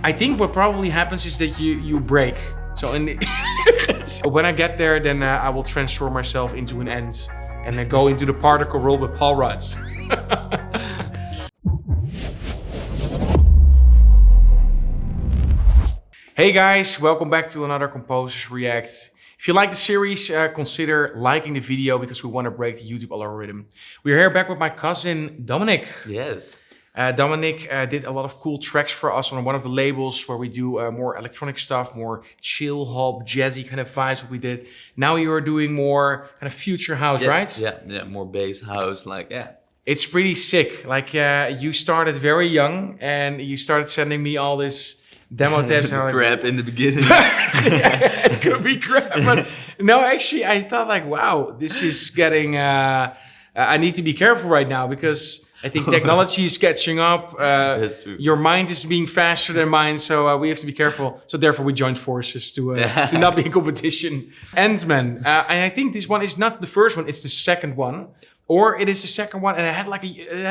I think what probably happens is that you break. So so when I get there, then I will transform myself into an ant and then go into the particle world with Paul Rudd. Hey guys, welcome back to another Composers React. If you like the series, consider liking the video because we want to break the YouTube algorithm. We're here back with my cousin Dominic. Yes. Dominic did a lot of cool tracks for us on one of the labels where we do more electronic stuff, more chill hop, jazzy kind of vibes. What we did. Now you are doing more kind of future house, right? Yeah, more bass house, It's pretty sick. Like you started very young and you started sending me all this demo tapes. Crap in the beginning. Yeah, it's gonna be crap. But no, actually, I thought like, wow, this is getting. I need to be careful right now because I think technology is catching up. That's true. Your mind is being faster than mine, so we have to be careful. So therefore, we joined forces to not be in competition. Ant-Man, and I think this one is not the first one; it's the second one, or it is the second one, and it had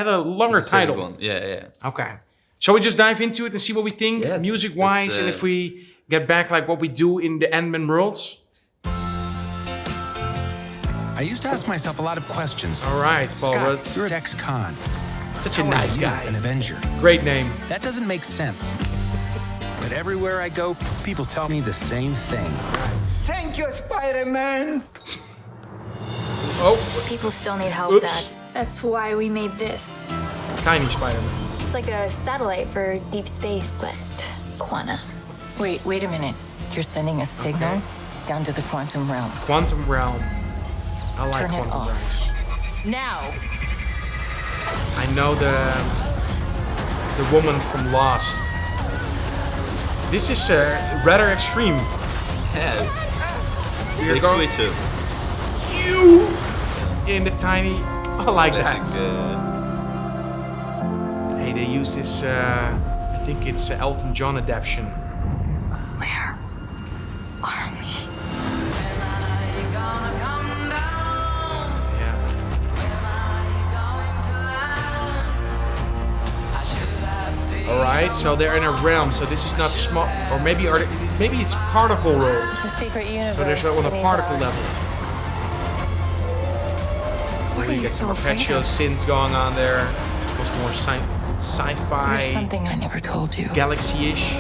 a longer title. One. Yeah. Okay. Shall we just dive into it and see what we think, yes, music-wise, and if we get back like what we do in the Ant-Man worlds? I used to ask myself a lot of questions. All right, Paul Rudd. Scott, you're at ex-con. Such a nice guy. An Avenger. Great name. That doesn't make sense. But everywhere I go, people tell me the same thing. Thank you, Spider-Man. Oh. People still need help, Oops. Dad. That's why we made this. Tiny Spider-Man. It's like a satellite for deep space, but quantum. Wait a minute. You're sending a signal down to the quantum realm. Quantum realm. I like Turn it quantum off. realms. Now! I know the woman from Lost. This is rather extreme. Yeah. We're Big going switch up. you in the tiny. I like Classic, that. Hey, they use this. I think it's Elton John adaptation. Where are we? Yeah. All right, so they're in a realm. So this is not small, or maybe it's particle world. The secret universe. So there's on a beneath particle ours. level. Why are You you get so some afraid arpeggio of? synths going on there. It goes more sci-fi, There's something I never told you. galaxy-ish.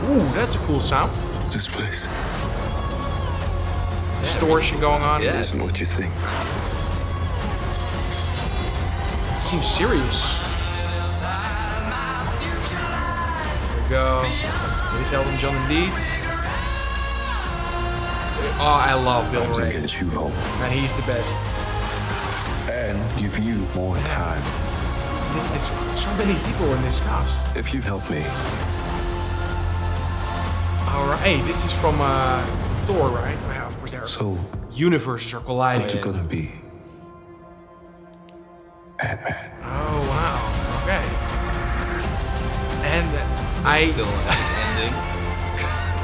Ooh, that's a cool sound. This place Distortion going on. Yeah. isn't what you think. It seems serious. There we go. It is Elton John indeed. Oh, I love Bill I can Murray. get you home. Man, he's the best. And give you more time. There's so many people in this cast. If you help me, All right, hey, this is from Thor, right? Oh, yeah, of course, there are so universes are colliding. you're gonna be Ant-Man. Oh, wow. Okay. And I... Still ending.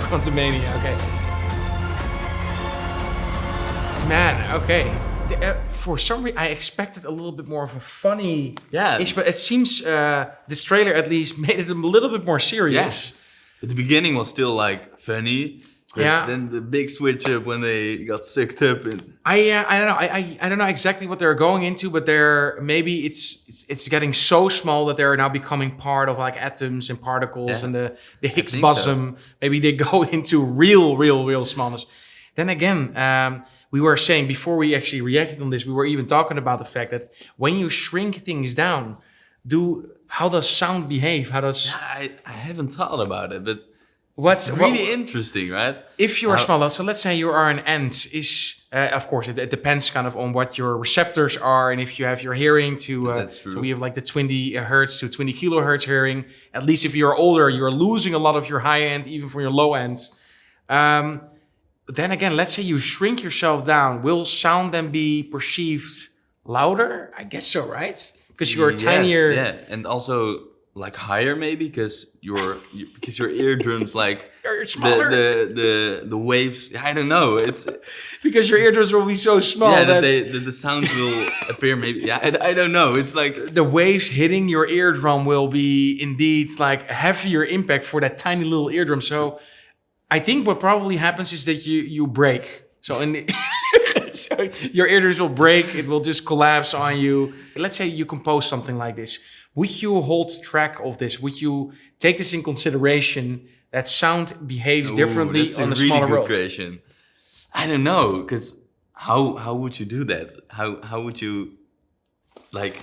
Quantumania, okay. Man, okay. For some reason, I expected a little bit more of a funny ish, but it seems this trailer at least made it a little bit more serious. Yes. At the beginning was still like funny. But then the big switch up when they got sucked up. And I don't know. I don't know exactly what they're going into, but maybe it's getting so small that they're now becoming part of like atoms and particles and the Higgs boson. So. Maybe they go into real smallness. Then again, we were saying before we actually reacted on this, we were even talking about the fact that when you shrink things down, how does sound behave? How does I haven't thought about it, but what's it's really interesting, right? If you are smaller, so let's say you are an ant, of course it depends kind of on what your receptors are and if you have your hearing to. That's true. So we have like the 20 hertz to 20 kilohertz hearing. At least if you're older, you're losing a lot of your high end, even from your low end. Then again, let's say you shrink yourself down. Will sound then be perceived louder? I guess so, right? Because you're tinier. Yeah, and also like higher maybe because your eardrums like You're smaller. the waves. I don't know. It's because your eardrums will be so small. Yeah, that the sounds will appear maybe. Yeah, I don't know. It's like the waves hitting your eardrum will be indeed like a heavier impact for that tiny little eardrum. So I think what probably happens is that you break. So so your eardrums will break. It will just collapse on you. Let's say you compose something like this. Would you hold track of this? Would you take this in consideration that sound behaves differently on the smaller world? Question. I don't know, because how would you do that? How would you like?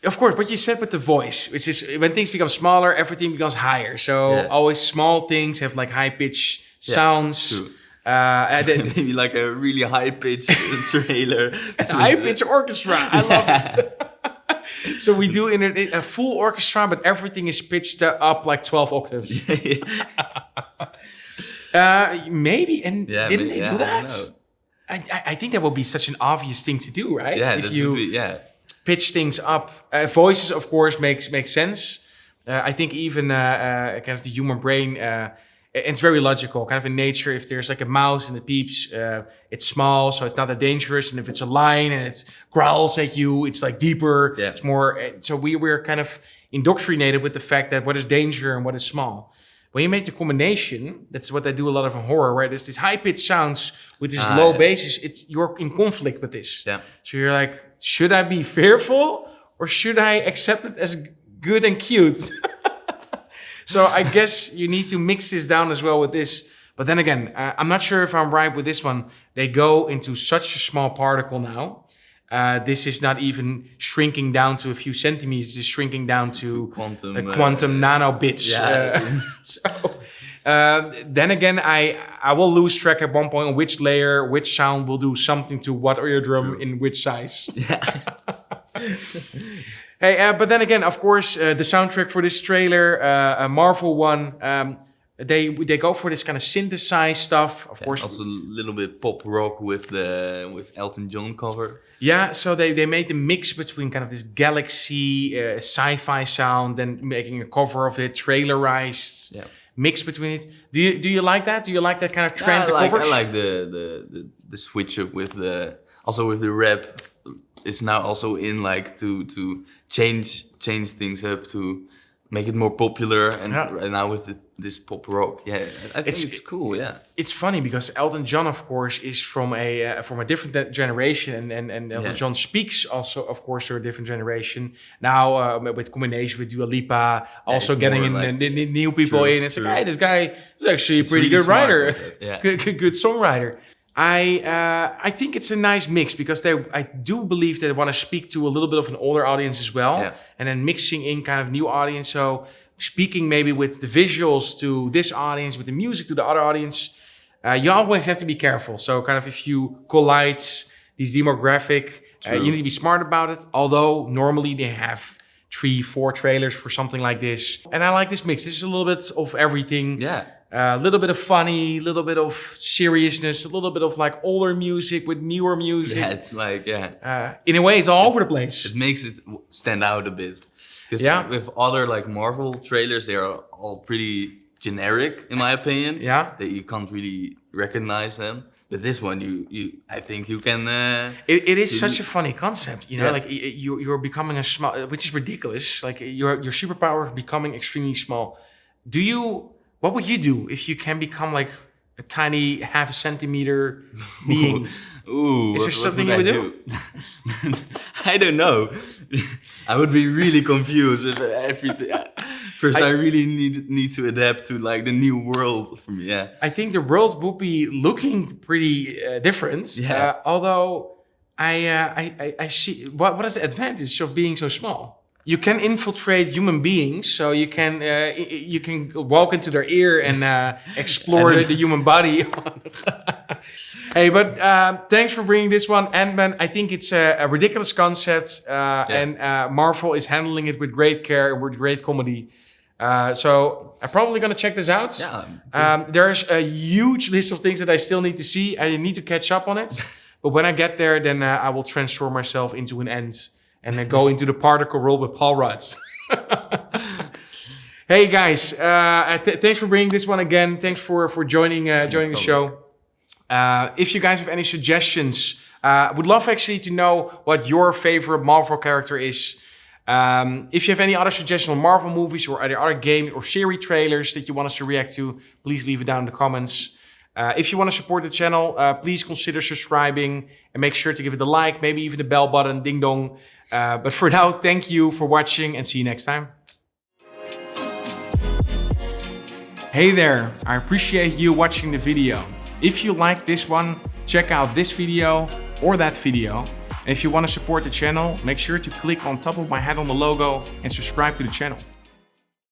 Of course, what you said with the voice, which is when things become smaller, everything becomes higher. So always small things have like high pitch sounds. True. Maybe like a really high pitched trailer. High pitch orchestra. I love it. So we do in a full orchestra, but everything is pitched up like 12 octaves. Maybe, and didn't they do that? I think that would be such an obvious thing to do, right? Yeah, if you pitch things up. Voices, of course, makes sense. I think even kind of the human brain, it's very logical. Kind of in nature, if there's like a mouse and it peeps, it's small, so it's not that dangerous. And if it's a lion and it growls at you, it's like deeper. Yeah. It's more. So we're kind of indoctrinated with the fact that what is danger and what is small. When you make the combination, that's what they do a lot of in horror, where there's this high-pitched sounds with this low basses. You're in conflict with this. Yeah. So you're like, should I be fearful or should I accept it as good and cute? So I guess you need to mix this down as well with this. But then again, I'm not sure if I'm right with this one. They go into such a small particle now. This is not even shrinking down to a few centimeters. It's shrinking down to quantum nanobits. Yeah. Then again, I will lose track at one point on which layer, which sound will do something to what eardrum in which size. Yeah. Hey, but then again, of course, the soundtrack for this trailer, a Marvel one, they go for this kind of synthesized stuff. Of course, also a little bit pop rock with Elton John cover. Yeah, so they made the mix between kind of this galaxy sci-fi sound, then making a cover of it, trailerized, mix between it. Do you like that? Do you like that kind of trend? I like the switch up with the rap. It's now also in like to change things up to make it more popular, and now with this pop rock, I think it's cool. Yeah, it's funny because Elton John, of course, is from a different generation, and Elton John speaks also, of course, to a different generation. Now with combination with Dua Lipa, also getting in the new people in. It's like, hey, this guy is actually a pretty good writer, good songwriter. I think it's a nice mix because I do believe they want to speak to a little bit of an older audience as well, and then mixing in kind of new audience. So speaking maybe with the visuals to this audience, with the music to the other audience, you always have to be careful. So kind of if you collide these demographic, you need to be smart about it. Although normally they have 3-4 trailers for something like this, and I like this mix. This is a little bit of everything. Yeah. A little bit of funny, a little bit of seriousness, a little bit of like older music with newer music. Yeah, it's like, in a way, it's all over the place. It makes it stand out a bit. Because with other like Marvel trailers, they are all pretty generic, in my opinion. Yeah. That you can't really recognize them. But this one, I think you can. It is such a funny concept, you know. Like you're becoming a small, which is ridiculous. Like your superpower of becoming extremely small. What would you do if you can become like a tiny half a centimeter being? Ooh, is there something you would do? I don't know. I would be really confused with everything. First, I really need to adapt to like the new world for me. Yeah, I think the world would be looking pretty different. Yeah. Although I see what is the advantage of being so small? You can infiltrate human beings, so you can walk into their ear and explore the human body. Hey, but thanks for bringing this one, Ant-Man. I think it's a ridiculous concept, and Marvel is handling it with great care and with great comedy. So I'm probably gonna check this out. Yeah. There's a huge list of things that I still need to see. I need to catch up on it, but when I get there, then I will transform myself into an ant. And then go into the particle world with Paul Rudd. Hey guys, thanks for bringing this one again. Thanks for joining the show. If you guys have any suggestions, would love actually to know what your favorite Marvel character is. If you have any other suggestions on Marvel movies or other games or series trailers that you want us to react to, please leave it down in the comments. If you want to support the channel, please consider subscribing and make sure to give it a like, maybe even the bell button, ding dong. But for now, thank you for watching and see you next time. Hey there, I appreciate you watching the video. If you like this one, check out this video or that video. And if you want to support the channel, make sure to click on top of my head on the logo and subscribe to the channel.